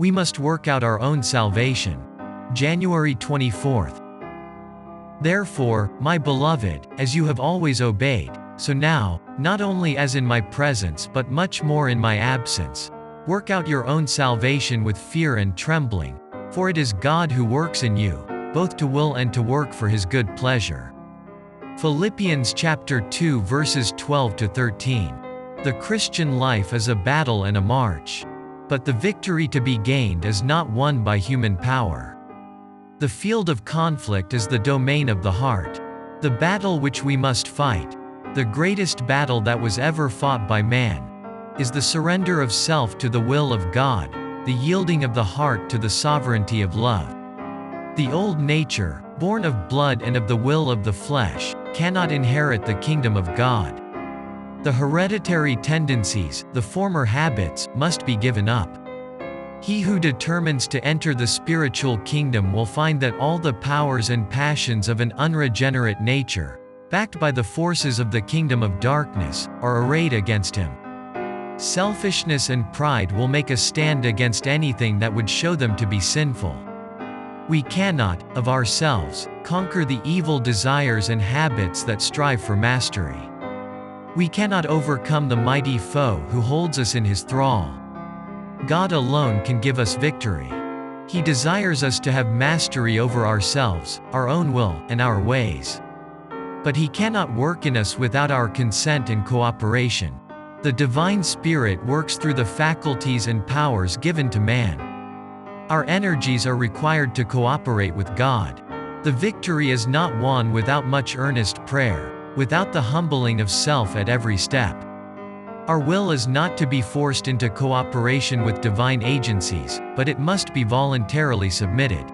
We must work out our own salvation. January 24th. Therefore, my beloved, as you have always obeyed, so now, not only as in my presence but much more in my absence, work out your own salvation with fear and trembling, for it is God who works in you, both to will and to work for his good pleasure. Philippians chapter 2 verses 12 to 13. The Christian life is a battle and a march. But the victory to be gained is not won by human power. The field of conflict is the domain of the heart. The battle which we must fight, the greatest battle that was ever fought by man, is the surrender of self to the will of God, the yielding of the heart to the sovereignty of love. The old nature, born of blood and of the will of the flesh, cannot inherit the kingdom of God. The hereditary tendencies, the former habits, must be given up. He who determines to enter the spiritual kingdom will find that all the powers and passions of an unregenerate nature, backed by the forces of the kingdom of darkness, are arrayed against him. Selfishness and pride will make a stand against anything that would show them to be sinful. We cannot, of ourselves, conquer the evil desires and habits that strive for mastery. We cannot overcome the mighty foe who holds us in his thrall. God alone can give us victory. He desires us to have mastery over ourselves, our own will, and our ways. But he cannot work in us without our consent and cooperation. The divine Spirit works through the faculties and powers given to man. Our energies are required to cooperate with God. The victory is not won without much earnest prayer, without the humbling of self at every step. Our will is not to be forced into cooperation with divine agencies, but it must be voluntarily submitted.